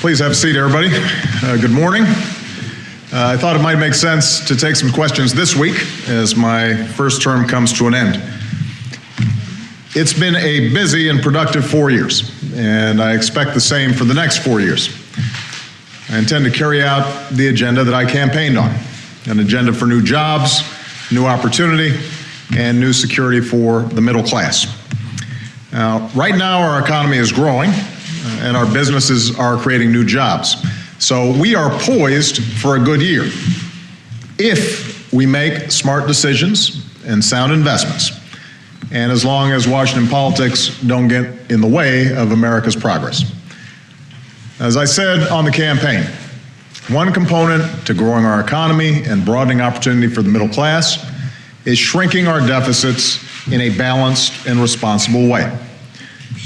Please have a seat, everybody. Good morning. I thought it might make sense to take some questions this week as my first term comes to an end. It's been a busy and productive 4 years, and I expect the same for the next 4 years. I intend to carry out the agenda that I campaigned on, an agenda for new jobs, new opportunity, and new security for the middle class. Now, right now our economy is growing, and our businesses are creating new jobs. So we are poised for a good year if we make smart decisions and sound investments, and as long as Washington politics don't get in the way of America's progress. As I said on the campaign, one component to growing our economy and broadening opportunity for the middle class is shrinking our deficits in a balanced and responsible way.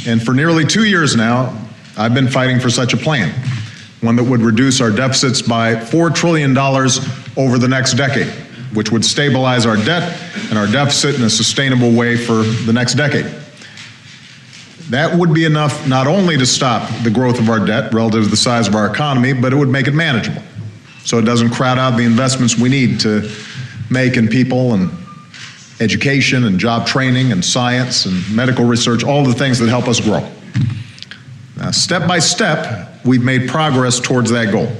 And for nearly 2 years now, I've been fighting for such a plan, one that would reduce our deficits by $4 trillion over the next decade, which would stabilize our debt and our deficit in a sustainable way for the next decade. That would be enough not only to stop the growth of our debt relative to the size of our economy, but it would make it manageable, so it doesn't crowd out the investments we need to make in people and education and job training and science and medical research, all the things that help us grow. Now, step by step, we've made progress towards that goal.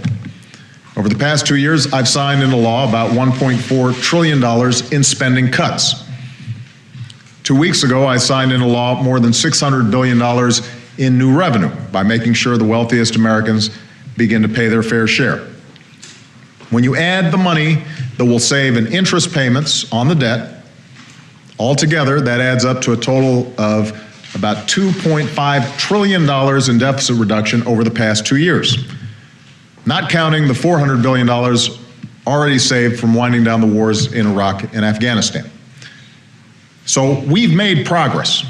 Over the past 2 years, I've signed into law about $1.4 trillion in spending cuts. 2 weeks ago, I signed into law more than $600 billion in new revenue by making sure the wealthiest Americans begin to pay their fair share. When you add the money that will save in interest payments on the debt, altogether, that adds up to a total of about $2.5 trillion in deficit reduction over the past 2 years, not counting the $400 billion already saved from winding down the wars in Iraq and Afghanistan. So we've made progress.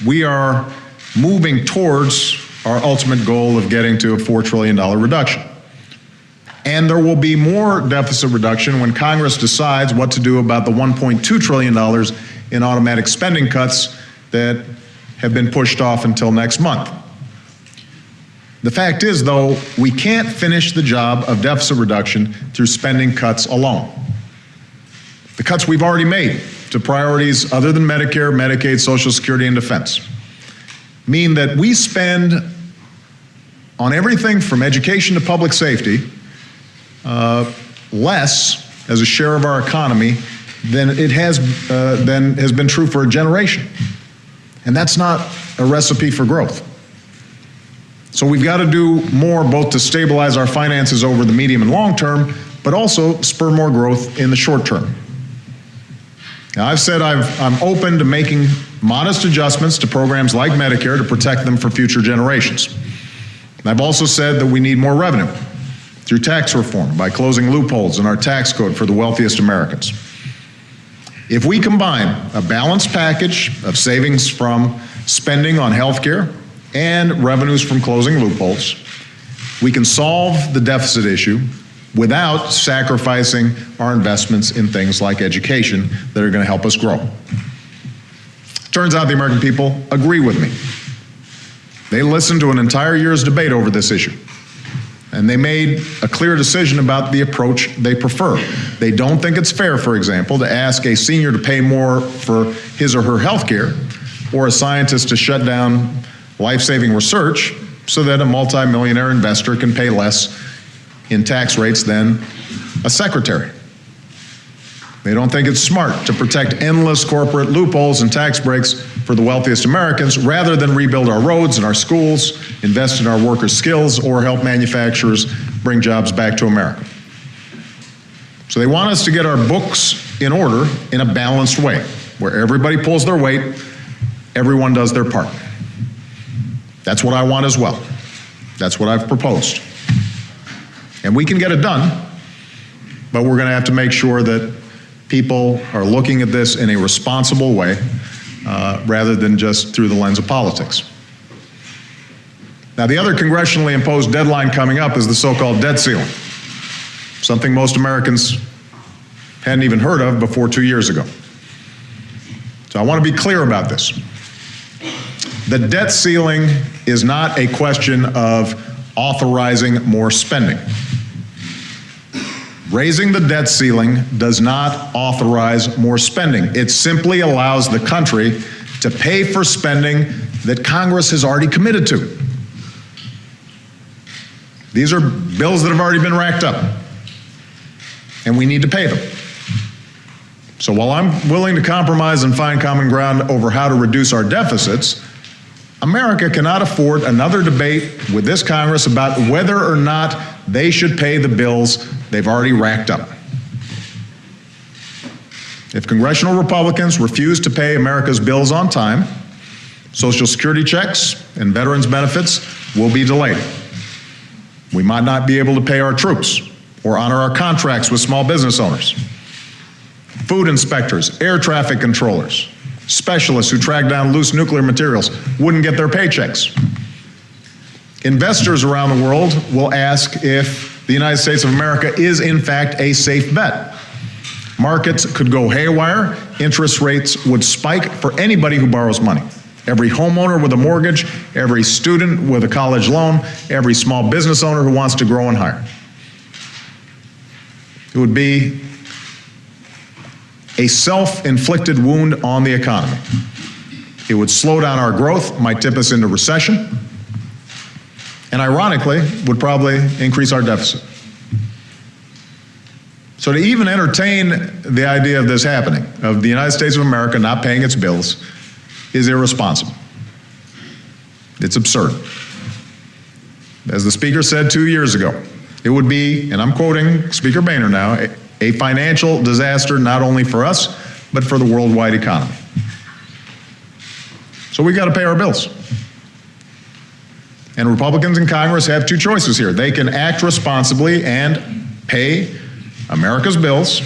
We are moving towards our ultimate goal of getting to a $4 trillion reduction. And there will be more deficit reduction when Congress decides what to do about the $1.2 trillion in automatic spending cuts that have been pushed off until next month. The fact is, though, we can't finish the job of deficit reduction through spending cuts alone. The cuts we've already made to priorities other than Medicare, Medicaid, Social Security, and defense mean that we spend on everything from education to public safety less as a share of our economy than has been true for a generation. And that's not a recipe for growth. So we've got to do more both to stabilize our finances over the medium and long term, but also spur more growth in the short term. Now, I've said I'm open to making modest adjustments to programs like Medicare to protect them for future generations. And I've also said that we need more revenue through tax reform by closing loopholes in our tax code for the wealthiest Americans. If we combine a balanced package of savings from spending on health care and revenues from closing loopholes, we can solve the deficit issue without sacrificing our investments in things like education that are going to help us grow. Turns out the American people agree with me. They listened to an entire year's debate over this issue, and they made a clear decision about the approach they prefer. They don't think it's fair, for example, to ask a senior to pay more for his or her health care, or a scientist to shut down life-saving research so that a multimillionaire investor can pay less in tax rates than a secretary. They don't think it's smart to protect endless corporate loopholes and tax breaks for the wealthiest Americans rather than rebuild our roads and our schools, invest in our workers' skills, or help manufacturers bring jobs back to America. So they want us to get our books in order in a balanced way, where everybody pulls their weight, everyone does their part. That's what I want as well. That's what I've proposed. And we can get it done, but we're going to have to make sure that people are looking at this in a responsible way rather than just through the lens of politics. Now, the other congressionally imposed deadline coming up is the so-called debt ceiling, something most Americans hadn't even heard of before 2 years ago. So I want to be clear about this. The debt ceiling is not a question of authorizing more spending. Raising the debt ceiling does not authorize more spending. It simply allows the country to pay for spending that Congress has already committed to. These are bills that have already been racked up, and we need to pay them. So while I'm willing to compromise and find common ground over how to reduce our deficits, America cannot afford another debate with this Congress about whether or not they should pay the bills they've already racked up. If congressional Republicans refuse to pay America's bills on time, Social Security checks and veterans benefits will be delayed. We might not be able to pay our troops or honor our contracts with small business owners. Food inspectors, air traffic controllers, specialists who track down loose nuclear materials wouldn't get their paychecks. Investors around the world will ask if the United States of America is in fact a safe bet. Markets could go haywire, interest rates would spike for anybody who borrows money. Every homeowner with a mortgage, every student with a college loan, every small business owner who wants to grow and hire. It would be a self-inflicted wound on the economy. It would slow down our growth, might tip us into recession, and ironically, would probably increase our deficit. So to even entertain the idea of this happening, of the United States of America not paying its bills, is irresponsible. It's absurd. As the Speaker said 2 years ago, it would be, and I'm quoting Speaker Boehner now, a financial disaster not only for us, but for the worldwide economy. So we've got to pay our bills. And Republicans in Congress have two choices here. They can act responsibly and pay America's bills,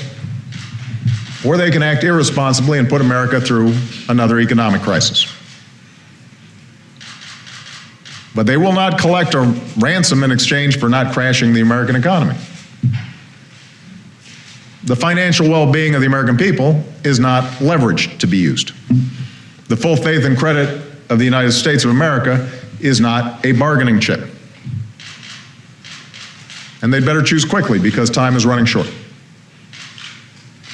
or they can act irresponsibly and put America through another economic crisis. But they will not collect a ransom in exchange for not crashing the American economy. The financial well-being of the American people is not leverage to be used. The full faith and credit of the United States of America is not a bargaining chip. And they'd better choose quickly because time is running short.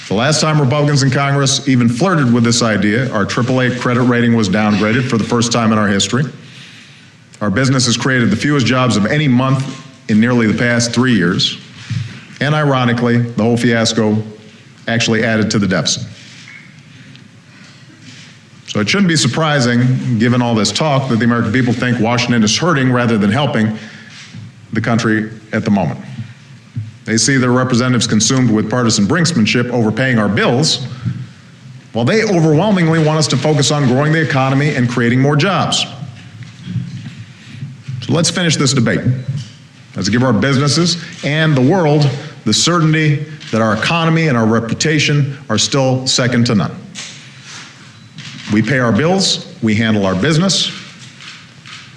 The last time Republicans in Congress even flirted with this idea, our AAA credit rating was downgraded for the first time in our history. Our business has created the fewest jobs of any month in nearly the past 3 years. And ironically, the whole fiasco actually added to the deficit. So it shouldn't be surprising, given all this talk, that the American people think Washington is hurting rather than helping the country at the moment. They see their representatives consumed with partisan brinksmanship overpaying our bills, while they overwhelmingly want us to focus on growing the economy and creating more jobs. So let's finish this debate. Let's give our businesses and the world the certainty that our economy and our reputation are still second to none. We pay our bills, we handle our business,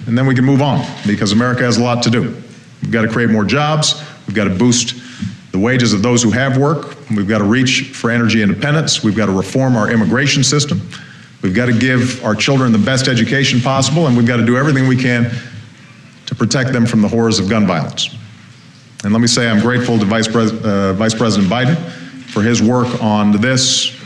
and then we can move on because America has a lot to do. We've got to create more jobs, we've got to boost the wages of those who have work, we've got to reach for energy independence, we've got to reform our immigration system, we've got to give our children the best education possible, and we've got to do everything we can to protect them from the horrors of gun violence. And let me say I'm grateful to Vice President Biden for his work on this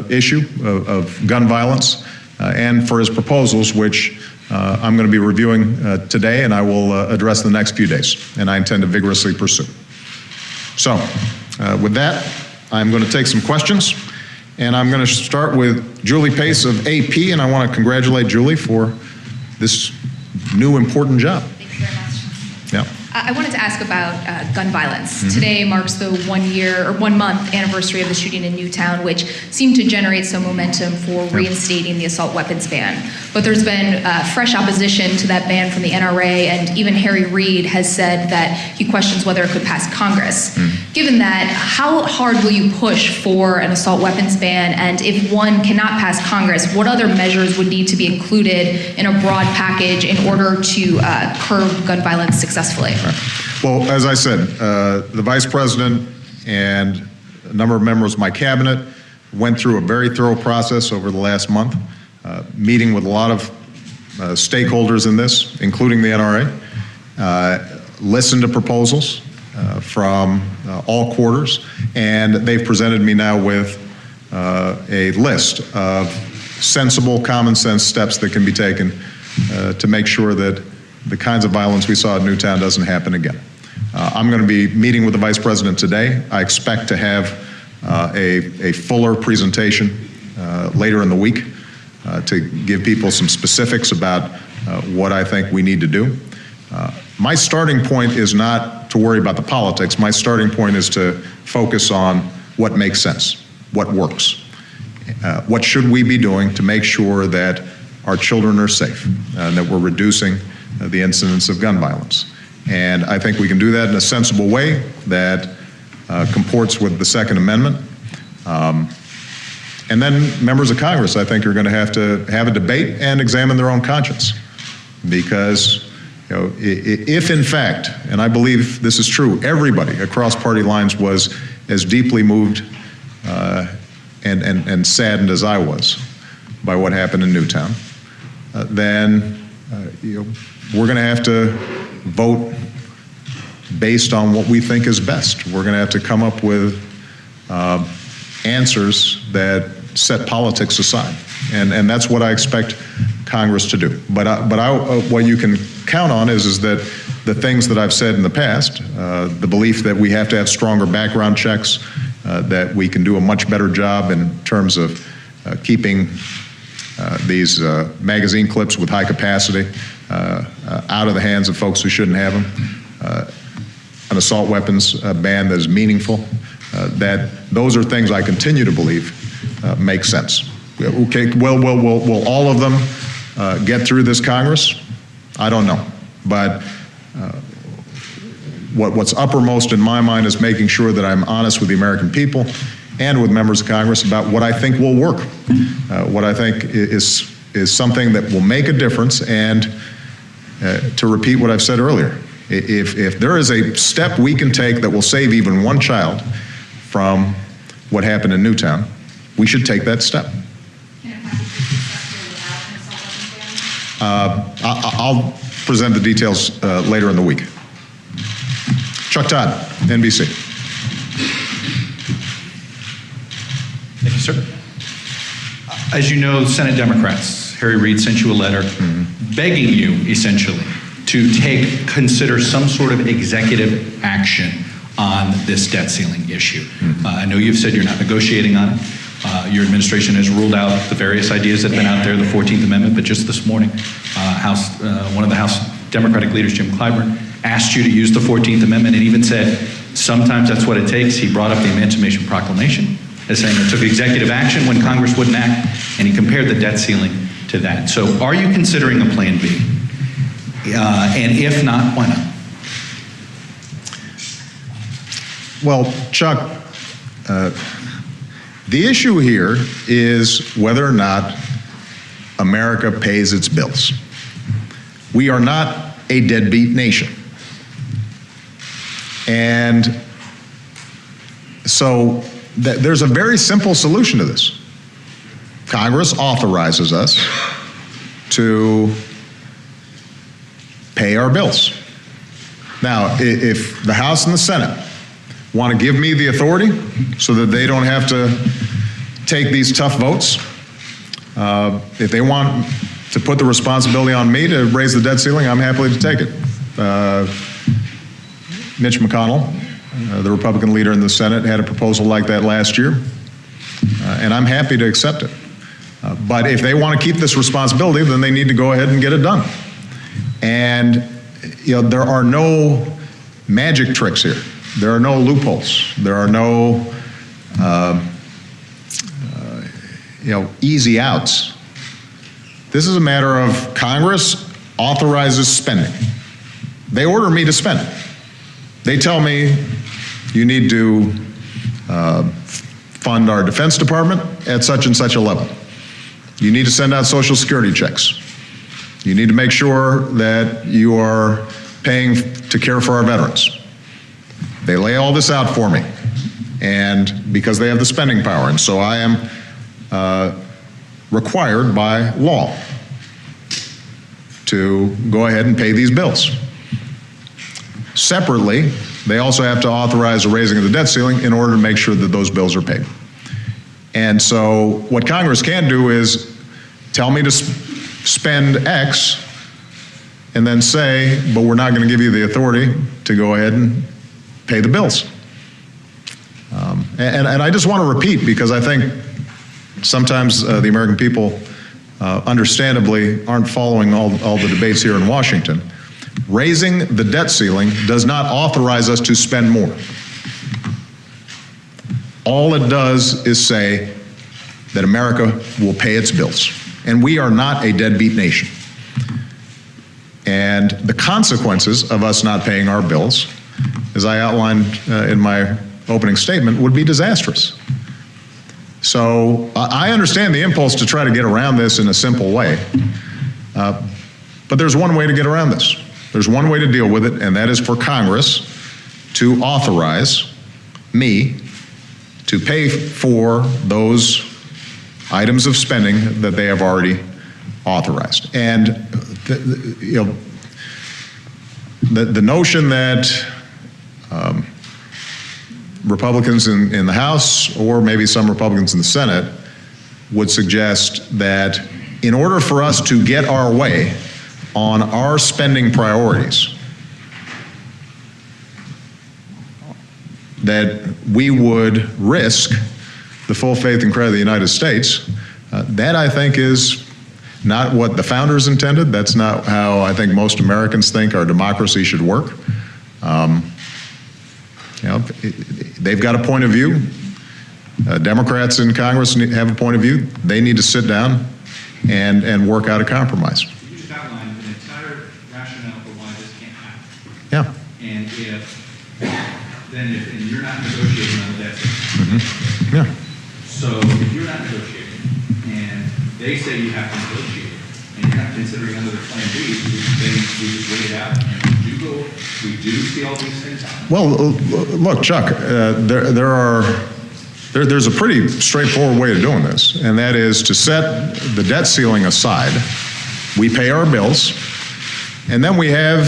issue of gun violence and for his proposals, which I'm going to be reviewing today and I will address the next few days, and I intend to vigorously pursue. So with that, I'm going to take some questions, and I'm going to start with Julie Pace of AP, and I want to congratulate Julie for this new important job. Thank you very much. Yeah. I wanted to ask about gun violence. Mm-hmm. Today marks the 1 month anniversary of the shooting in Newtown, which seemed to generate some momentum for reinstating the assault weapons ban. But there's been fresh opposition to that ban from the NRA, and even Harry Reid has said that he questions whether it could pass Congress. Mm. Given that, how hard will you push for an assault weapons ban? And if one cannot pass Congress, what other measures would need to be included in a broad package in order to curb gun violence successfully? Well, as I said, the Vice President and a number of members of my cabinet went through a very thorough process over the last month, meeting with a lot of stakeholders in this, including the NRA, listened to proposals from all quarters, and they've presented me now with a list of sensible, common sense steps that can be taken to make sure that the kinds of violence we saw at Newtown doesn't happen again. I'm going to be meeting with the Vice President today. I expect to have a fuller presentation later in the week to give people some specifics about what I think we need to do. My starting point is not to worry about the politics. My starting point is to focus on what makes sense, what works. What should we be doing to make sure that our children are safe and that we're reducing the incidence of gun violence? And I think we can do that in a sensible way that comports with the Second Amendment. And then members of Congress, I think, are going to have a debate and examine their own conscience. Because, if in fact, and I believe this is true, everybody across party lines was as deeply moved and saddened as I was by what happened in Newtown, then we're going to have to vote based on what we think is best. We're going to have to come up with answers that set politics aside, and that's what I expect Congress to do. But what you can count on is that the things that I've said in the past, the belief that we have to have stronger background checks, that we can do a much better job in terms of keeping these magazine clips with high capacity out of the hands of folks who shouldn't have them, an assault weapons ban that is meaningful, that those are things I continue to believe make sense. Okay, will all of them get through this Congress? I don't know. But what's uppermost in my mind is making sure that I'm honest with the American people and with members of Congress about what I think will work, what I think is something that will make a difference. And to repeat what I've said earlier, if there is a step we can take that will save even one child from what happened in Newtown, we should take that step. I'll present the details later in the week. Chuck Todd, NBC. Thank you, sir. As you know, Senate Democrats, Harry Reid sent you a letter begging you, essentially, to consider some sort of executive action on this debt ceiling issue. I know you've said you're not negotiating on it. Your administration has ruled out the various ideas that have been out there, the 14th Amendment, but just this morning, one of the House Democratic leaders, Jim Clyburn, asked you to use the 14th Amendment and even said, sometimes that's what it takes. He brought up the Emancipation Proclamation as saying it took executive action when Congress wouldn't act, and he compared the debt ceiling to that. So are you considering a plan B? And if not, why not? Well, Chuck, the issue here is whether or not America pays its bills. We are not a deadbeat nation. And so there's a very simple solution to this. Congress authorizes us to pay our bills. Now, if the House and the Senate want to give me the authority so that they don't have to take these tough votes, if they want to put the responsibility on me to raise the debt ceiling, I'm happy to take it. Mitch McConnell, the Republican leader in the Senate, had a proposal like that last year, and I'm happy to accept it. But if they want to keep this responsibility, then they need to go ahead and get it done. And there are no magic tricks here. There are no loopholes. There are no easy outs. This is a matter of Congress authorizes spending. They order me to spend it. They tell me you need to fund our Defense Department at such and such a level. You need to send out Social Security checks. You need to make sure that you are paying to care for our veterans. They lay all this out for me, and because they have the spending power, and so I am required by law to go ahead and pay these bills. Separately, they also have to authorize a raising of the debt ceiling in order to make sure that those bills are paid. And so what Congress can do is tell me to spend X and then say, but we're not going to give you the authority to go ahead and pay the bills. And I just want to repeat, because I think sometimes the American people understandably aren't following all the debates here in Washington. Raising the debt ceiling does not authorize us to spend more. All it does is say that America will pay its bills. And we are not a deadbeat nation. And the consequences of us not paying our bills, as I outlined in my opening statement, would be disastrous. So I understand the impulse to try to get around this in a simple way. But there's one way to get around this. There's one way to deal with it, and that is for Congress to authorize me to pay for those items of spending that they have already authorized. And the notion that Republicans in the House, or maybe some Republicans in the Senate, would suggest that in order for us to get our way on our spending priorities, that we would risk the full faith and credit of the United States, that I think is not what the founders intended. That's not how I think most Americans think our democracy should work. They've got a point of view. Democrats in Congress have a point of view. They need to sit down and work out a compromise. You just outlined an entire rationale for why this can't happen. Yeah. And if you're not negotiating on the debt ceiling. Mm-hmm. Yeah. So if you're not negotiating, and they say you have to negotiate, and you're not considering another plan B, then we just wait it out, and we do see all these things happen. Well, look, Chuck, there's a pretty straightforward way of doing this, and that is to set the debt ceiling aside. We pay our bills, and then we have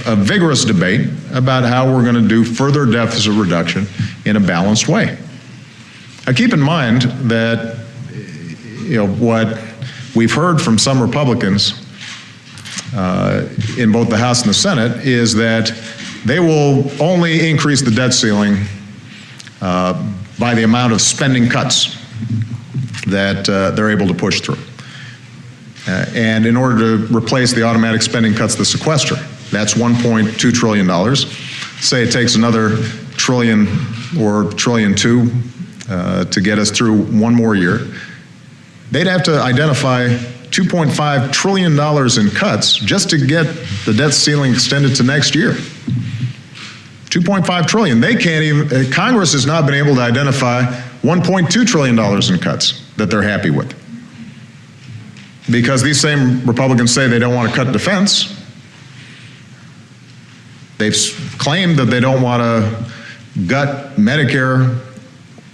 a vigorous debate about how we're going to do further deficit reduction in a balanced way. Now, keep in mind that what we've heard from some Republicans in both the House and the Senate is that they will only increase the debt ceiling by the amount of spending cuts that they're able to push through. And in order to replace the automatic spending cuts, the sequester, that's $1.2 trillion. Say it takes another trillion or $1.2 trillion to get us through one more year. They'd have to identify $2.5 trillion in cuts just to get the debt ceiling extended to next year. $2.5 trillion. They can't even, Congress has not been able to identify $1.2 trillion in cuts that they're happy with. Because these same Republicans say they don't want to cut defense. They've claimed that they don't want to gut Medicare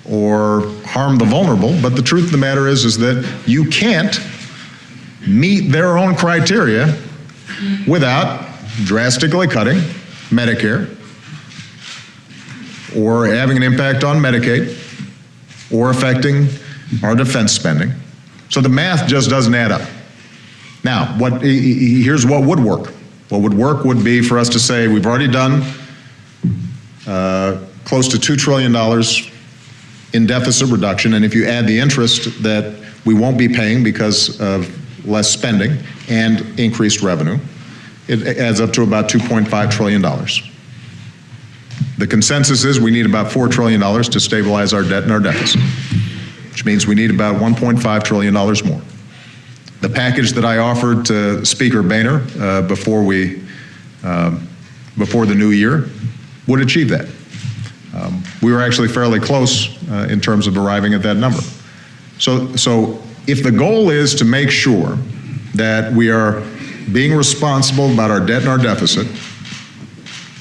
or harm the vulnerable, but the truth of the matter is that you can't meet their own criteria without drastically cutting Medicare or having an impact on Medicaid or affecting our defense spending. So the math just doesn't add up. Now, here's what would work. What would work would be for us to say we've already done close to $2 trillion in deficit reduction, and if you add the interest that we won't be paying because of less spending and increased revenue, it adds up to about $2.5 trillion. The consensus is we need about $4 trillion to stabilize our debt and our deficit, which means we need about $1.5 trillion more. The package that I offered to Speaker Boehner before the new year would achieve that. We were actually fairly close in terms of arriving at that number. So if the goal is to make sure that we are being responsible about our debt and our deficit,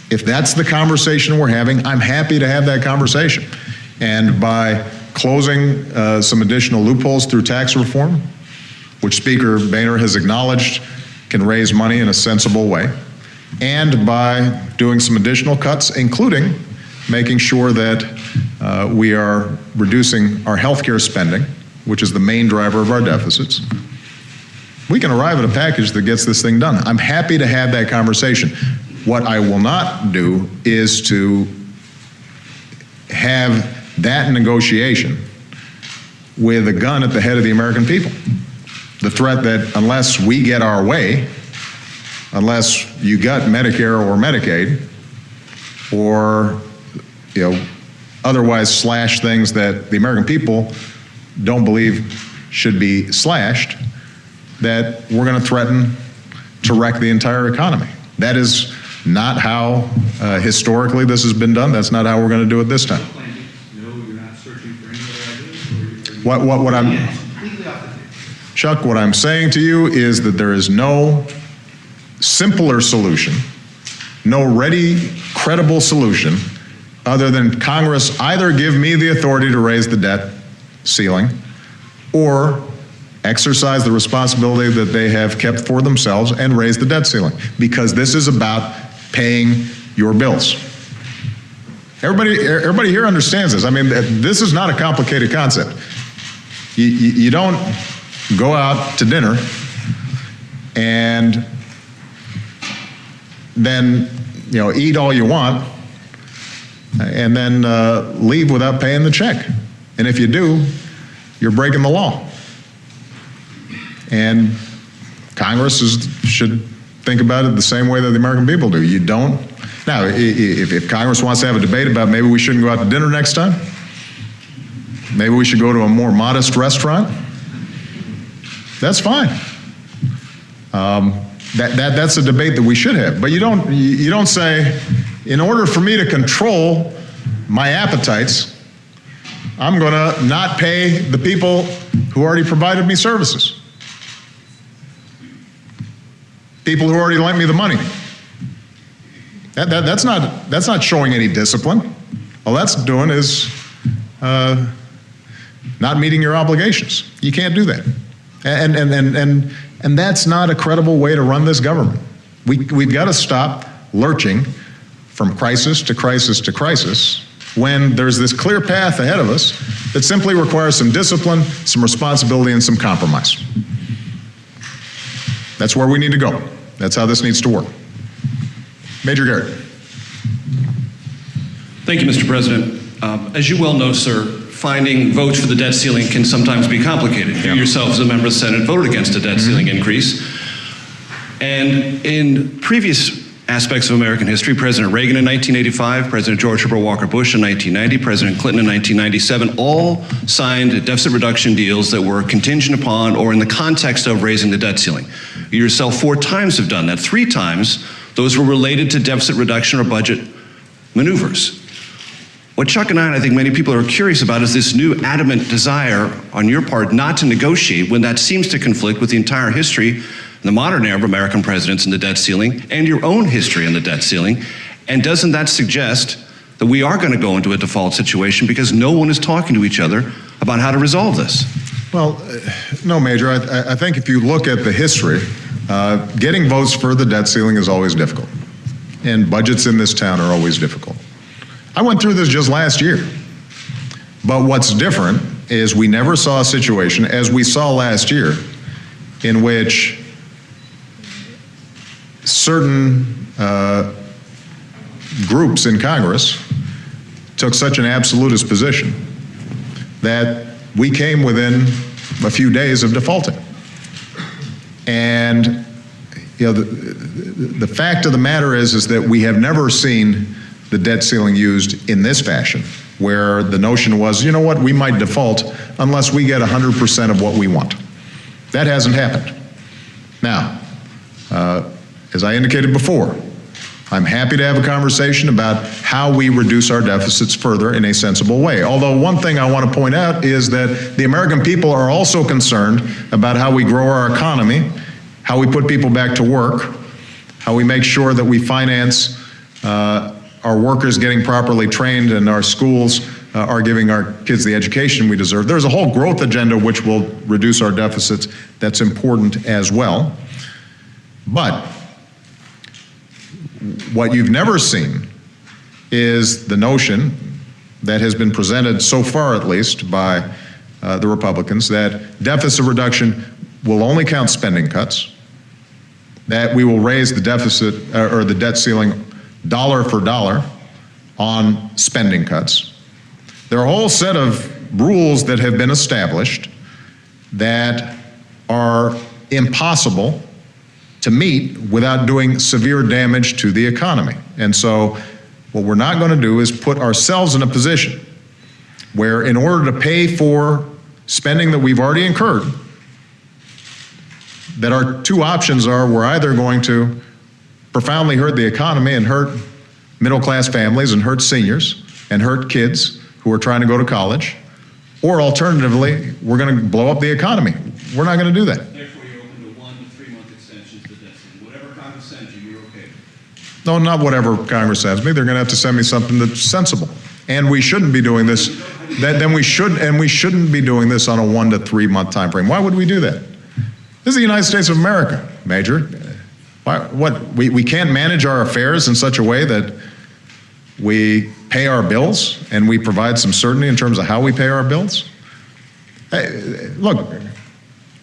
if that's the conversation we're having, I'm happy to have that conversation. And by closing some additional loopholes through tax reform, which Speaker Boehner has acknowledged can raise money in a sensible way, and by doing some additional cuts, including making sure that we are reducing our healthcare spending, which is the main driver of our deficits, we can arrive at a package that gets this thing done. I'm happy to have that conversation. What I will not do is to have that negotiation with a gun at the head of the American people. The threat that unless we get our way, unless you got Medicare or Medicaid, or otherwise slash things that the American people don't believe should be slashed, that we're going to threaten to wreck the entire economy. That is not how historically this has been done. That's not how we're going to do it this time. No, you're not searching for any other ideas? What I'm, Chuck, what I'm saying to you is that there is no simpler solution, no ready, credible solution, other than Congress either give me the authority to raise the debt ceiling or exercise the responsibility that they have kept for themselves and raise the debt ceiling, because this is about paying your bills. Everybody here understands this. I mean, this is not a complicated concept. You don't go out to dinner and then eat all you want and then leave without paying the check. And if you do, you're breaking the law. And Congress should think about it the same way that the American people do. You don't. Now, if Congress wants to have a debate about maybe we shouldn't go out to dinner next time, maybe we should go to a more modest restaurant, that's fine. That's a debate that we should have. But you don't say, in order for me to control my appetites, I'm going to not pay the people who already provided me services. People who already lent me the money. That's not showing any discipline. All that's doing is not meeting your obligations. You can't do that. And that's not a credible way to run this government. We've got to stop lurching from crisis to crisis to crisis when there's this clear path ahead of us that simply requires some discipline, some responsibility, and some compromise. That's where we need to go. That's how this needs to work. Major Garrett. Thank you, Mr. President. As you well know, sir, finding votes for the debt ceiling can sometimes be complicated. You yourself, as a member of the Senate, voted against a debt ceiling increase. And in previous aspects of American history, President Reagan in 1985, President George Herbert Walker Bush in 1990, President Clinton in 1997, all signed deficit reduction deals that were contingent upon or in the context of raising the debt ceiling. You yourself 4 times have done that. 3 times, those were related to deficit reduction or budget maneuvers. What Chuck and I think many people are curious about is this new adamant desire on your part not to negotiate when that seems to conflict with the entire history, the modern era of American presidents and the debt ceiling, and your own history on the debt ceiling. And doesn't that suggest that we are going to go into a default situation because no one is talking to each other about how to resolve this? Well, no, Major. I think if you look at the history, getting votes for the debt ceiling is always difficult. And budgets in this town are always difficult. I went through this just last year. But what's different is we never saw a situation, as we saw last year, in which certain groups in Congress took such an absolutist position that we came within a few days of defaulting. And the fact of the matter is that we have never seen the debt ceiling used in this fashion, where the notion was, you know what, we might default unless we get 100% of what we want. That hasn't happened. Now, as I indicated before, I'm happy to have a conversation about how we reduce our deficits further in a sensible way. Although one thing I want to point out is that the American people are also concerned about how we grow our economy, how we put people back to work, how we make sure that we finance our workers getting properly trained and our schools are giving our kids the education we deserve. There's a whole growth agenda which will reduce our deficits that's important as well. But what you've never seen is the notion that has been presented so far, at least, by the Republicans, that deficit reduction will only count spending cuts, that we will raise the deficit or the debt ceiling dollar for dollar on spending cuts. There are a whole set of rules that have been established that are impossible to meet without doing severe damage to the economy. And so what we're not going to do is put ourselves in a position where, in order to pay for spending that we've already incurred, that our two options are we're either going to profoundly hurt the economy and hurt middle-class families and hurt seniors and hurt kids who are trying to go to college, or alternatively, we're going to blow up the economy. We're not going to do that. Therefore, you're open to 1 to 3 month extensions to the debt ceiling. Whatever Congress sends you, you're okay. No, not whatever Congress sends me. They're going to have to send me something that's sensible. And we shouldn't be doing this. We shouldn't be doing this on a 1 to 3 month time frame. Why would we do that? This is the United States of America, Major. We can't manage our affairs in such a way that we pay our bills and we provide some certainty in terms of how we pay our bills? Hey, look,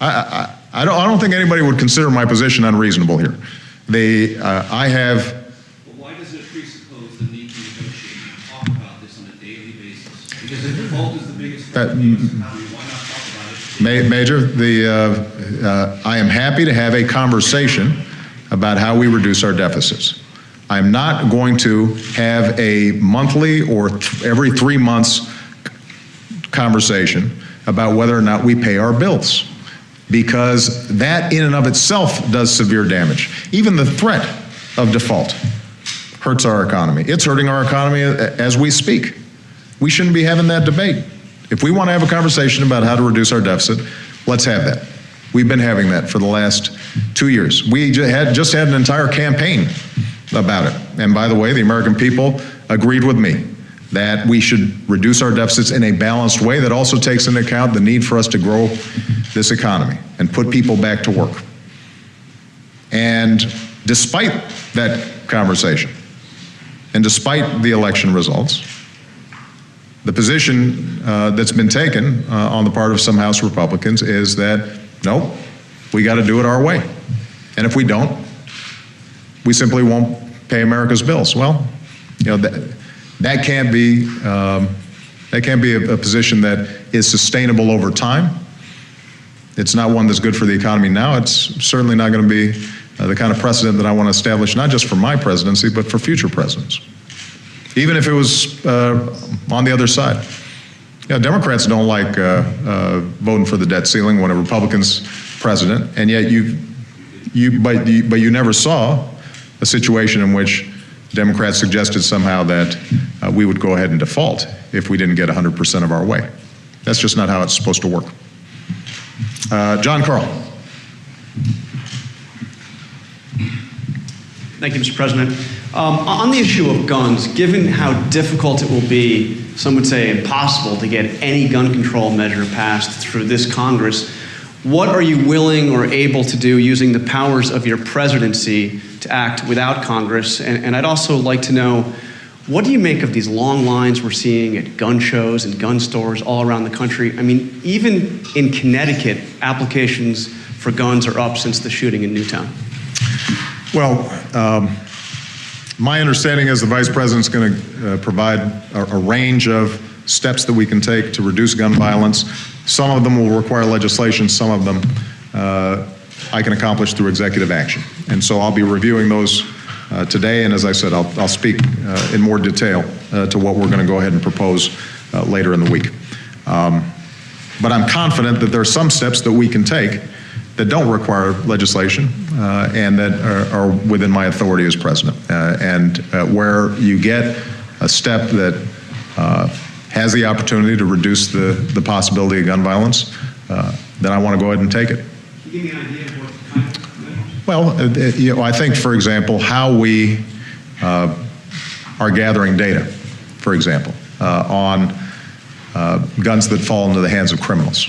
I don't think anybody would consider my position unreasonable here. I have. But why does it presuppose the need to negotiate and talk about this on a daily basis? Because if default is the biggest threat to the U.S. economy, why not talk about it? Major, I am happy to have a conversation about how we reduce our deficits. I'm not going to have a monthly or every 3 months conversation about whether or not we pay our bills, because that in and of itself does severe damage. Even the threat of default hurts our economy. It's hurting our economy as we speak. We shouldn't be having that debate. If we want to have a conversation about how to reduce our deficit, let's have that. We've been having that for the last 2 years. We just had an entire campaign about it. And by the way, the American people agreed with me that we should reduce our deficits in a balanced way that also takes into account the need for us to grow this economy and put people back to work. And despite that conversation, and despite the election results, the position that's been taken on the part of some House Republicans is that, no, we got to do it our way. And if we don't, we simply won't pay America's bills. Well, you know, that can't be a position that is sustainable over time. It's not one that's good for the economy now. It's certainly not going to be the kind of precedent that I want to establish, not just for my presidency, but for future presidents. Even if it was on the other side. You know, Democrats don't like voting for the debt ceiling when a Republican's president, and yet you never saw a situation in which Democrats suggested somehow that we would go ahead and default if we didn't get 100% of our way. That's just not how it's supposed to work. John Carl. Thank you, Mr. President. On the issue of guns, given how difficult it will be, some would say impossible, to get any gun control measure passed through this Congress, what are you willing or able to do using the powers of your presidency to act without Congress? And I'd also like to know, what do you make of these long lines we're seeing at gun shows and gun stores all around the country? I mean, even in Connecticut, applications for guns are up since the shooting in Newtown. Well, my understanding is the Vice President's going to provide a range of steps that we can take to reduce gun violence. Some of them will require legislation, some of them I can accomplish through executive action. And so I'll be reviewing those today, and as I said, I'll speak in more detail to what we're going to go ahead and propose later in the week. But I'm confident that there are some steps that we can take that don't require legislation and that are within my authority as president. And where you get a step that has the opportunity to reduce the possibility of gun violence, then I want to go ahead and take it. Can you give me an idea of what kind of measures? Well, you know, I think, for example, how we are gathering data, for example, on guns that fall into the hands of criminals,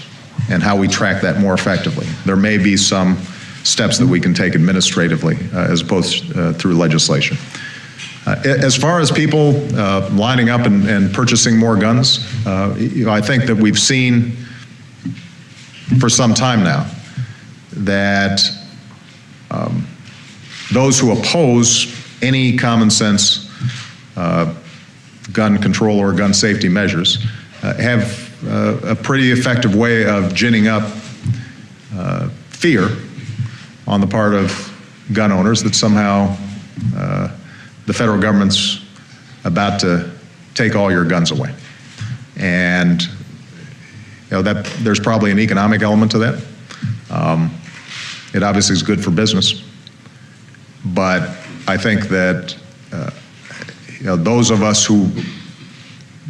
and how we track that more effectively. There may be some steps that we can take administratively as opposed through legislation. As far as people lining up and purchasing more guns, I think that we've seen for some time now that those who oppose any common sense gun control or gun safety measures have a pretty effective way of ginning up fear on the part of gun owners that somehow the federal government's about to take all your guns away. And that there's probably an economic element to that. It obviously is good for business, but I think that those of us who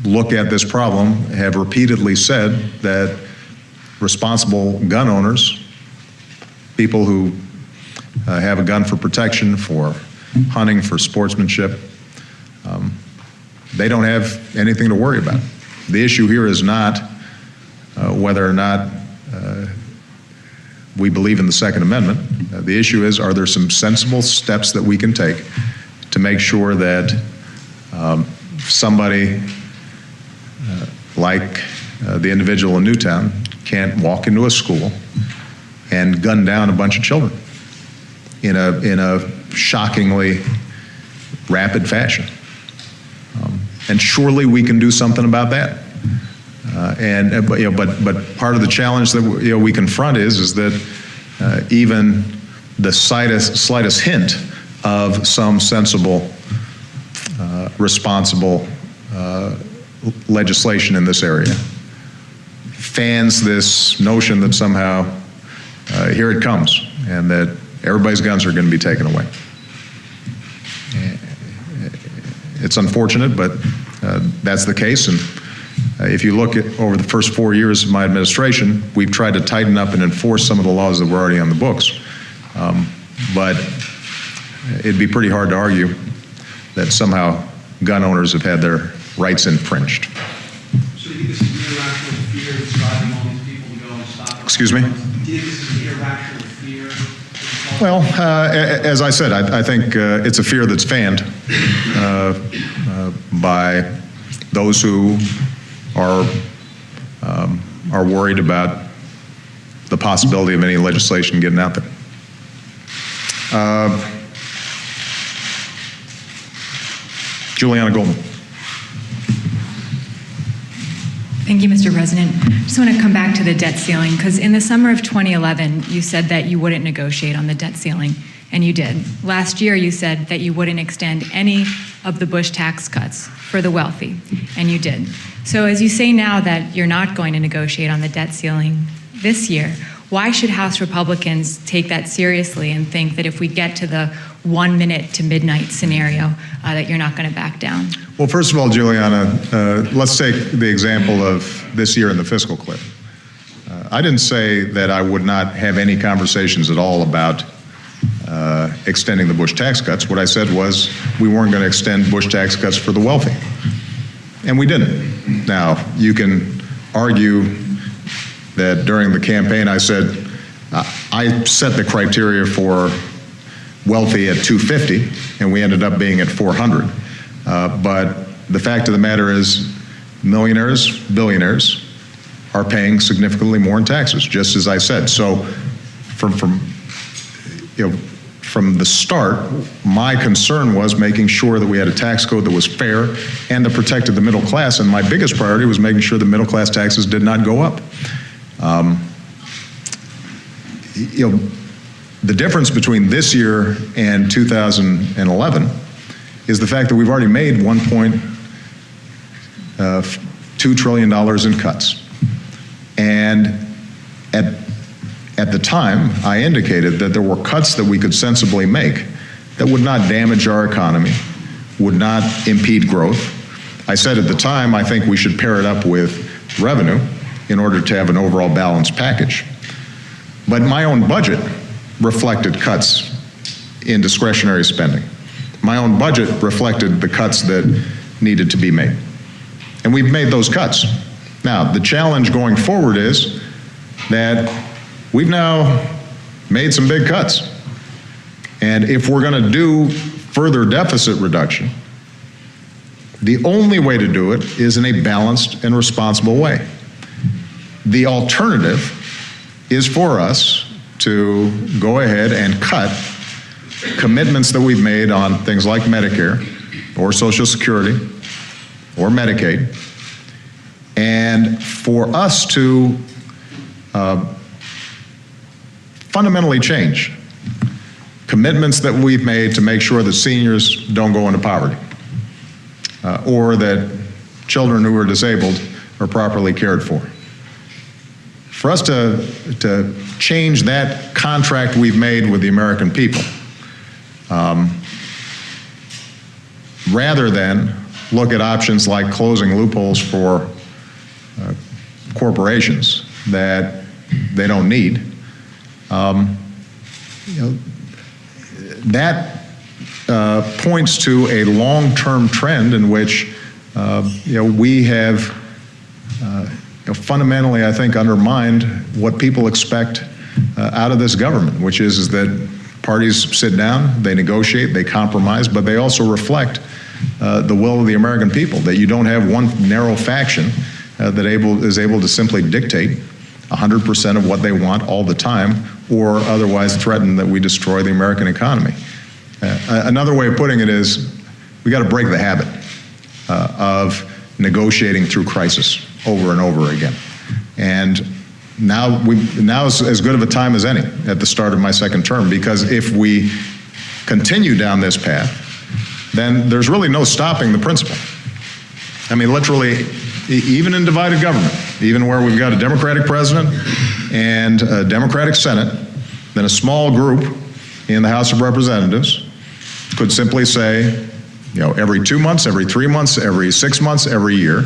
look at this problem have repeatedly said that responsible gun owners, people who have a gun for protection, for hunting, for sportsmanship, they don't have anything to worry about. The issue here is not whether or not we believe in the Second Amendment. The issue is, are there some sensible steps that we can take to make sure that somebody like the individual in Newtown can't walk into a school and gun down a bunch of children in a shockingly rapid fashion. And surely we can do something about that. But part of the challenge that we confront is that even the slightest hint of some sensible, responsible legislation in this area fans this notion that somehow here it comes and that everybody's guns are going to be taken away. It's unfortunate, but that's the case. And if you look at over the first 4 years of my administration, we've tried to tighten up and enforce some of the laws that were already on the books. But it'd be pretty hard to argue that somehow gun owners have had their rights infringed. So do you think this is an irrational fear that's driving all these people to go and stop? Excuse me? Do you think this is an irrational fear? Well, as I said, I think it's a fear that's fanned by those who are worried about the possibility of any legislation getting out there. Juliana Goldman. Thank you, Mr. President. I just want to come back to the debt ceiling, because in the summer of 2011, you said that you wouldn't negotiate on the debt ceiling, and you did. Last year, you said that you wouldn't extend any of the Bush tax cuts for the wealthy, and you did. So as you say now that you're not going to negotiate on the debt ceiling this year, why should House Republicans take that seriously and think that if we get to the 1 minute to midnight scenario, that you're not going to back down? Well, first of all, Juliana, let's take the example of this year in the fiscal cliff. I didn't say that I would not have any conversations at all about extending the Bush tax cuts. What I said was we weren't going to extend Bush tax cuts for the wealthy. And we didn't. Now, you can argue that during the campaign I said I set the criteria for wealthy at 250, and we ended up being at 400. But the fact of the matter is, millionaires, billionaires are paying significantly more in taxes, just as I said. So, from the start, my concern was making sure that we had a tax code that was fair and that protected the middle class. And my biggest priority was making sure the middle class taxes did not go up. The difference between this year and 2011 is the fact that we've already made $1.2 trillion in cuts. And at the time, I indicated that there were cuts that we could sensibly make that would not damage our economy, would not impede growth. I said at the time, I think we should pair it up with revenue in order to have an overall balanced package. But my own budget reflected cuts in discretionary spending. My own budget reflected the cuts that needed to be made. And we've made those cuts. Now, the challenge going forward is that we've now made some big cuts. And if we're going to do further deficit reduction, the only way to do it is in a balanced and responsible way. The alternative is for us to go ahead and cut commitments that we've made on things like Medicare or Social Security or Medicaid, and for us to fundamentally change commitments that we've made to make sure that seniors don't go into poverty, or that children who are disabled are properly cared for. For us to change that contract we've made with the American people, rather than look at options like closing loopholes for corporations that they don't need, that points to a long-term trend in which we have fundamentally, I think, undermined what people expect out of this government, which is that parties sit down, they negotiate, they compromise, but they also reflect the will of the American people, that you don't have one narrow faction that is able to simply dictate 100% of what they want all the time, or otherwise threaten that we destroy the American economy. Another way of putting it is, we got to break the habit of negotiating through crisis over and over again. And now is as good of a time as any at the start of my second term, because if we continue down this path, then there's really no stopping the principle. I mean, literally, even in divided government, even where we've got a Democratic president and a Democratic Senate, then a small group in the House of Representatives could simply say, every 2 months, every 3 months, every 6 months, every year,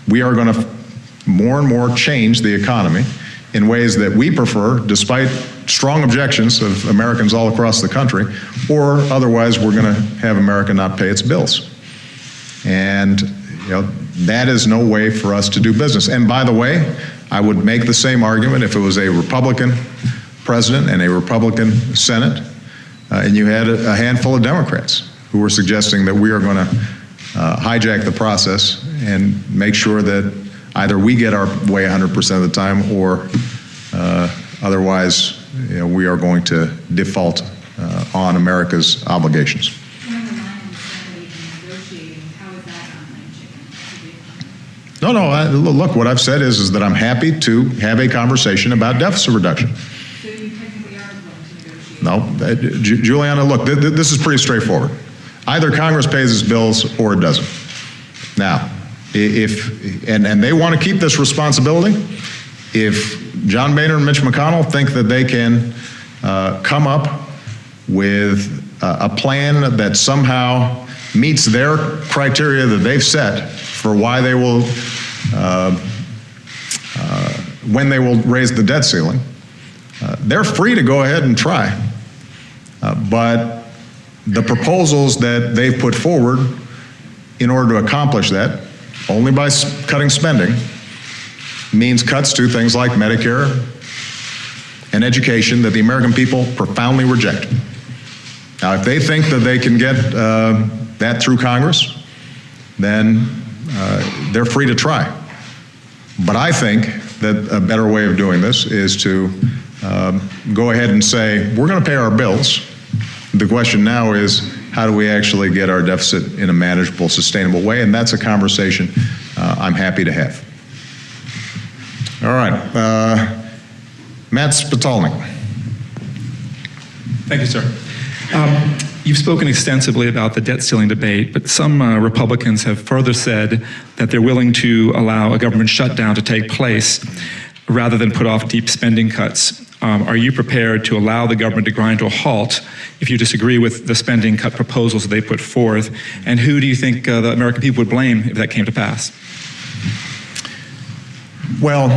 we are going to more and more change the economy in ways that we prefer, despite strong objections of Americans all across the country, or otherwise we're going to have America not pay its bills. And that is no way for us to do business. And by the way, I would make the same argument if it was a Republican president and a Republican Senate, and you had a handful of Democrats who were suggesting that we are going to hijack the process and make sure that either we get our way 100% of the time, or otherwise we are going to default on America's obligations. No, look, what I've said is that I'm happy to have a conversation about deficit reduction. So you technically are willing to negotiate? No, Juliana, look, this is pretty straightforward. Either Congress pays its bills or it doesn't. Now, and they want to keep this responsibility. If John Boehner and Mitch McConnell think that they can come up with a plan that somehow meets their criteria that they've set for why they will, when they will raise the debt ceiling, they're free to go ahead and try. But the proposals that they've put forward in order to accomplish that, only by cutting spending, means cuts to things like Medicare and education that the American people profoundly reject. Now, if they think that they can get that through Congress, then they're free to try. But I think that a better way of doing this is to go ahead and say, we're going to pay our bills. The question now is, how do we actually get our deficit in a manageable, sustainable way? And that's a conversation I'm happy to have. All right. Matt Spitalnik. Thank you, sir. You've spoken extensively about the debt ceiling debate, but some Republicans have further said that they're willing to allow a government shutdown to take place rather than put off deep spending cuts. Are you prepared to allow the government to grind to a halt if you disagree with the spending cut proposals that they put forth? And who do you think the American people would blame if that came to pass? Well,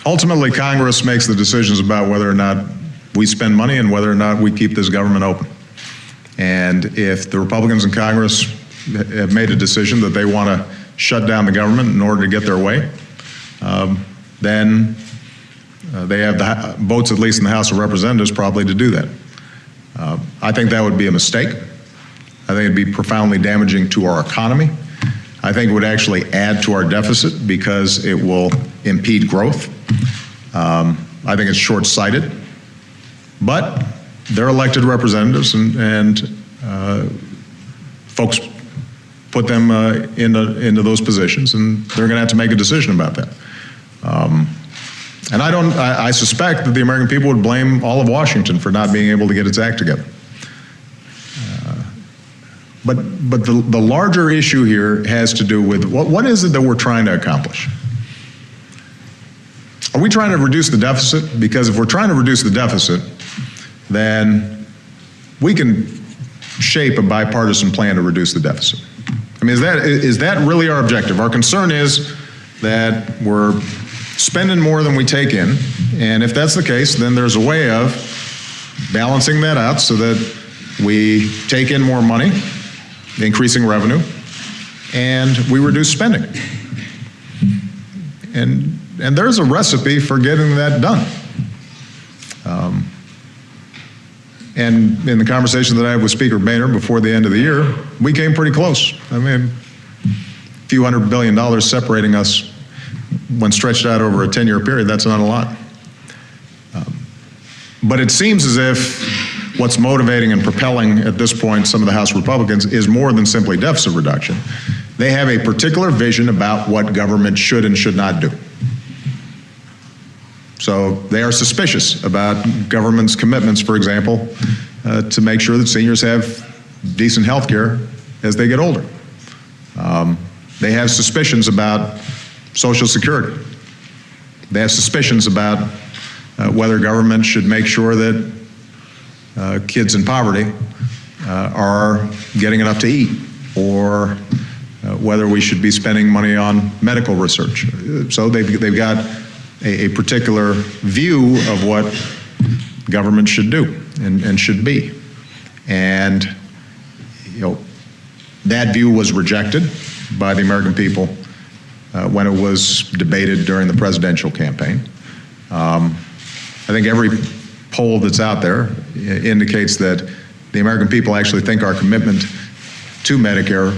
ultimately, Congress makes the decisions about whether or not we spend money and whether or not we keep this government open. And if the Republicans in Congress have made a decision that they want to shut down the government in order to get their way, then they have the votes, at least in the House of Representatives, probably to do that. I think that would be a mistake. I think it'd be profoundly damaging to our economy. I think it would actually add to our deficit because it will impede growth. I think it's short-sighted. But they're elected representatives, and folks put them into those positions, and they're going to have to make a decision about that. And I suspect that the American people would blame all of Washington for not being able to get its act together. But the larger issue here has to do with what is it that we're trying to accomplish? Are we trying to reduce the deficit? Because if we're trying to reduce the deficit, then we can shape a bipartisan plan to reduce the deficit. I mean, is that really our objective? Our concern is that we're spending more than we take in, and if that's the case, then there's a way of balancing that out so that we take in more money, increasing revenue, and we reduce spending. And there's a recipe for getting that done. And in the conversation that I had with Speaker Boehner before the end of the year, we came pretty close. I mean, a few $100 billion separating us when stretched out over a 10-year period, that's not a lot. But it seems as if what's motivating and propelling at this point some of the House Republicans is more than simply deficit reduction. They have a particular vision about what government should and should not do. So they are suspicious about government's commitments, for example, to make sure that seniors have decent health care as they get older. They have suspicions about Social Security. They have suspicions about whether government should make sure that kids in poverty are getting enough to eat, or whether we should be spending money on medical research. So they've got a particular view of what government should do and should be. And, you know, that view was rejected by the American people when it was debated during the presidential campaign. I think every poll that's out there indicates that the American people actually think our commitment to Medicare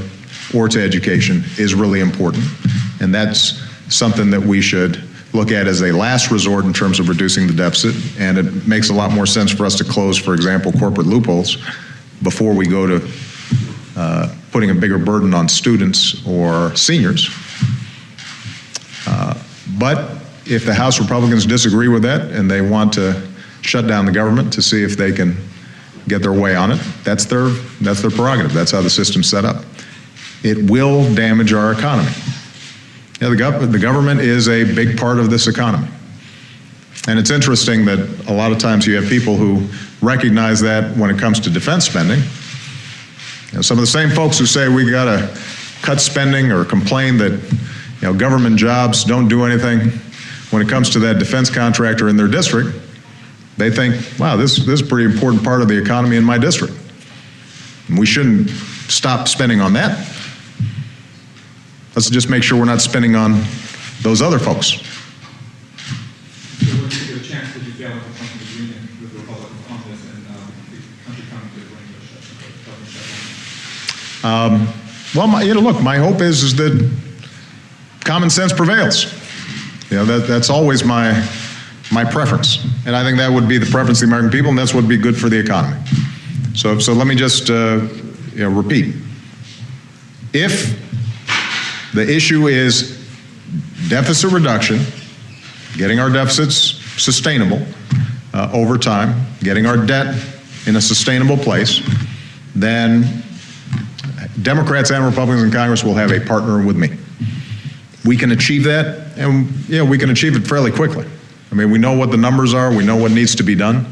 or to education is really important. And that's something that we should look at as a last resort in terms of reducing the deficit. And it makes a lot more sense for us to close, for example, corporate loopholes before we go to putting a bigger burden on students or seniors. But if the House Republicans disagree with that and they want to shut down the government to see if they can get their way on it, that's their prerogative. That's how the system's set up. It will damage our economy. Yeah, the government is a big part of this economy. And it's interesting that a lot of times you have people who recognize that when it comes to defense spending. You know, some of the same folks who say we got to cut spending or complain that government jobs don't do anything, when it comes to that defense contractor in their district, they think, wow, this is a pretty important part of the economy in my district. And we shouldn't stop spending on that. Let's just make sure we're not spending on those other folks. There was a chance that you failed to come to an agreement with the Republicans on this, and the country coming to the government shutdown. Well, look, my hope is that common sense prevails. That's always my preference, and I think that would be the preference of the American people, and that's what would be good for the economy. So let me just repeat. If the issue is deficit reduction, getting our deficits sustainable over time, getting our debt in a sustainable place, then Democrats and Republicans in Congress will have a partner with me. We can achieve that, and we can achieve it fairly quickly. I mean, we know what the numbers are, we know what needs to be done,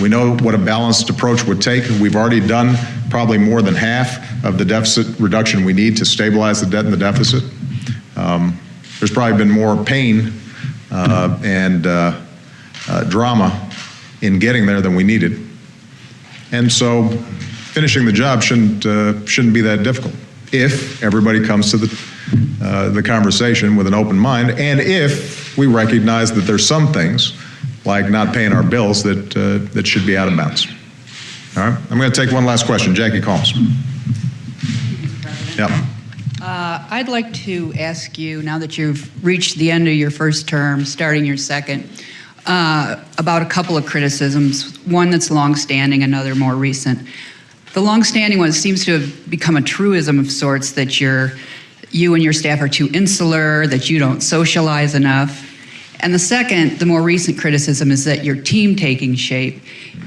we know what a balanced approach would take. We've already done probably more than half of the deficit reduction we need to stabilize the debt and the deficit. There's probably been more pain and drama in getting there than we needed. And so finishing the job shouldn't be that difficult if everybody comes to the conversation with an open mind, and if we recognize that there's some things, like not paying our bills, that should be out of bounds. All right, I'm going to take one last question. Jackie Combs. Yep. I'd like to ask you, now that you've reached the end of your first term, starting your second, about a couple of criticisms, one that's longstanding, another more recent. The longstanding one seems to have become a truism of sorts, that you and your staff are too insular, that you don't socialize enough. And the second, the more recent criticism, is that your team taking shape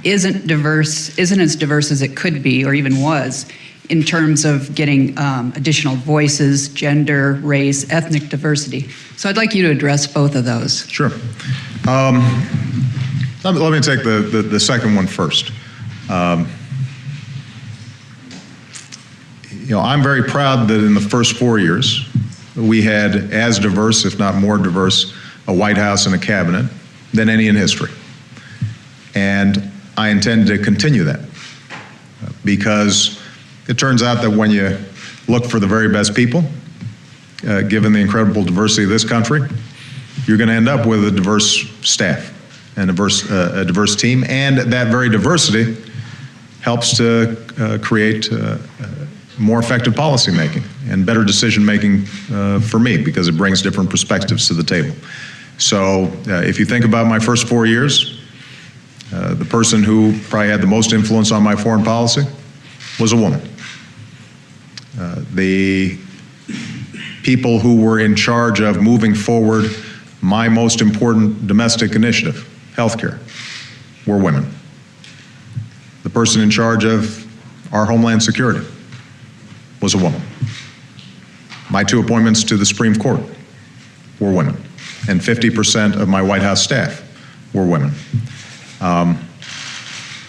isn't as diverse as it could be or even was, in terms of getting additional voices, gender, race, ethnic diversity. So I'd like you to address both of those. Sure. Let me take the second one first. I'm very proud that in the first 4 years, we had as diverse, if not more diverse, a White House and a cabinet than any in history. And I intend to continue that, because it turns out that when you look for the very best people, given the incredible diversity of this country, you're going to end up with a diverse staff and a diverse team, and that very diversity helps to create more effective policymaking and better decision-making for me, because it brings different perspectives to the table. So if you think about my first 4 years, the person who probably had the most influence on my foreign policy was a woman. The people who were in charge of moving forward my most important domestic initiative, healthcare, were women. The person in charge of our Homeland Security was a woman. My 2 appointments to the Supreme Court were women, and 50% of my White House staff were women.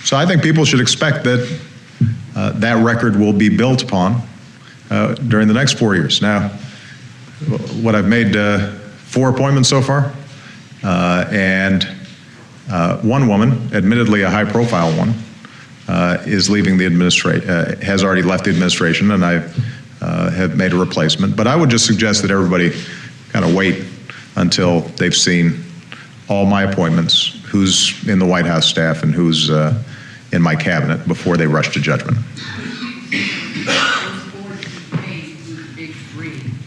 So I think people should expect that that record will be built upon during the next 4 years. Now, what I've made 4 appointments so far, and one woman, admittedly a high-profile one, is leaving the administration, has already left the administration, and I have made a replacement. But I would just suggest that everybody kind of wait until they've seen all my appointments, who's in the White House staff and who's in my cabinet, before they rush to judgment.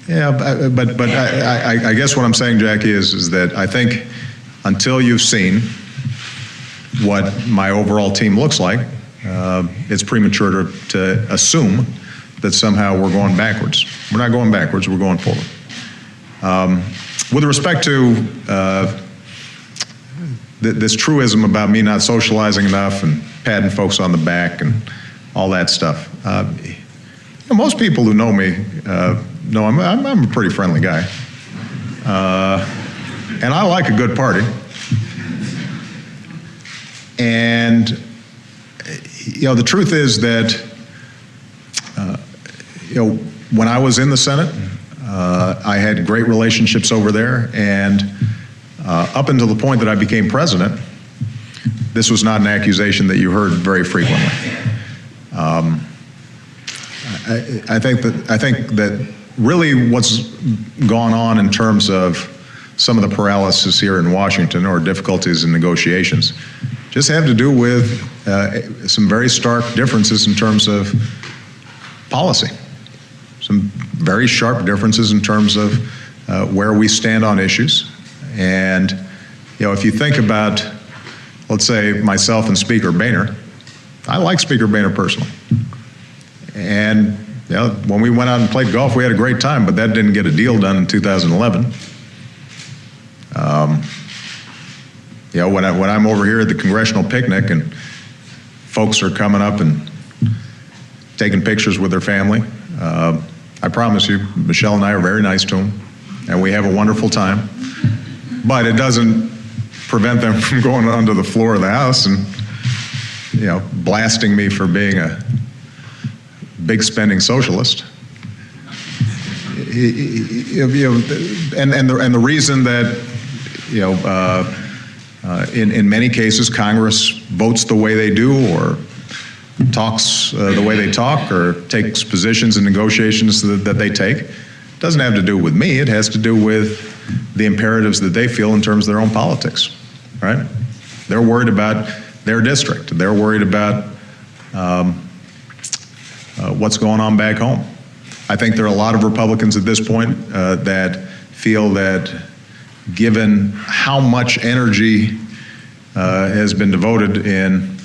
Yeah, but I guess what I'm saying, Jackie, is that I think until you've seen what my overall team looks like, it's premature to assume that somehow we're going backwards. We're not going backwards, we're going forward. With respect to this truism about me not socializing enough and patting folks on the back and all that stuff, most people who know me know I'm a pretty friendly guy. And I like a good party. And, the truth is that, when I was in the Senate, I had great relationships over there, and up until the point that I became president, this was not an accusation that you heard very frequently. I think that really what's gone on in terms of some of the paralysis here in Washington, or difficulties in negotiations, just have to do with some very stark differences in terms of policy. Some very sharp differences in terms of where we stand on issues. And, if you think about, let's say, myself and Speaker Boehner, I like Speaker Boehner personally. And, when we went out and played golf, we had a great time, but that didn't get a deal done in 2011. When I'm over here at the congressional picnic and folks are coming up and taking pictures with their family, I promise you, Michelle and I are very nice to them, and we have a wonderful time. But it doesn't prevent them from going onto the floor of the House and, blasting me for being a big spending socialist. And the reason that, in many cases, Congress votes the way they do, or talks the way they talk, or takes positions in negotiations that they take, doesn't have to do with me. It has to do with the imperatives that they feel in terms of their own politics, right? They're worried about their district. They're worried about what's going on back home. I think there are a lot of Republicans at this point that feel that given how much energy has been devoted in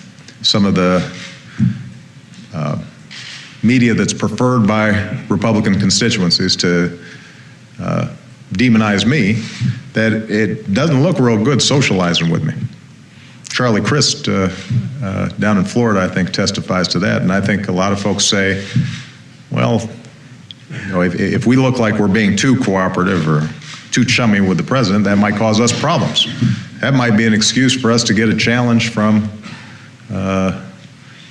some of the media that's preferred by Republican constituencies to demonize me, that it doesn't look real good socializing with me. Charlie Crist down in Florida, I think, testifies to that, and I think a lot of folks say, well, you know, if we look like we're being too cooperative or too chummy with the president, that might cause us problems. That might be an excuse for us to get a challenge from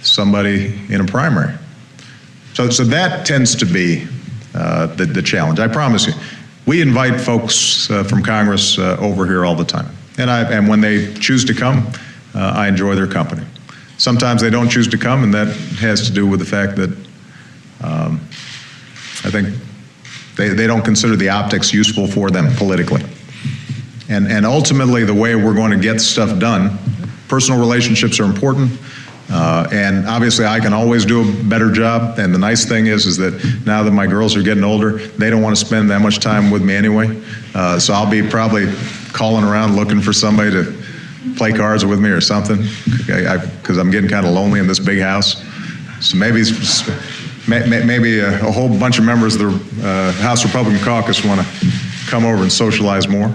somebody in a primary. So that tends to be the challenge. I promise you. We invite folks from Congress over here all the time. And when they choose to come, I enjoy their company. Sometimes they don't choose to come, and that has to do with the fact that I think they don't consider the optics useful for them politically. And ultimately, the way we're going to get stuff done, personal relationships are important. And obviously, I can always do a better job. And the nice thing is that now that my girls are getting older, they don't want to spend that much time with me anyway. So I'll be probably calling around looking for somebody to play cards with me or something, because I'm getting kind of lonely in this big house. So maybe a whole bunch of members of the House Republican Caucus want to come over and socialize more.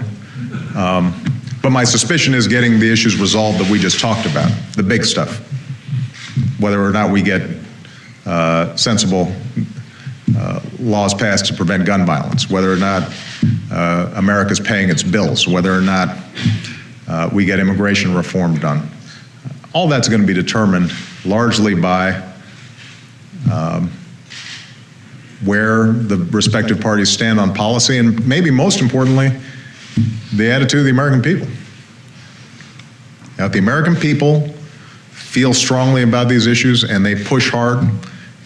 But my suspicion is getting the issues resolved that we just talked about, the big stuff. Whether or not we get sensible laws passed to prevent gun violence, whether or not America's paying its bills, whether or not we get immigration reform done. All that's going to be determined largely by where the respective parties stand on policy, and maybe most importantly, the attitude of the American people. Now, if the American people feel strongly about these issues and they push hard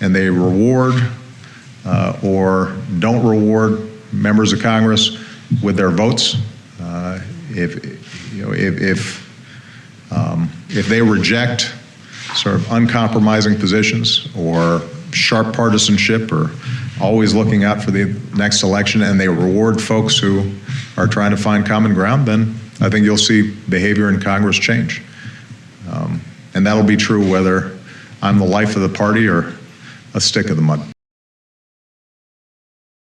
and they reward or don't reward members of Congress with their votes, if they reject sort of uncompromising positions or sharp partisanship or always looking out for the next election, and they reward folks who are trying to find common ground, then I think you'll see behavior in Congress change. And that'll be true whether I'm the life of the party or a stick of the mud.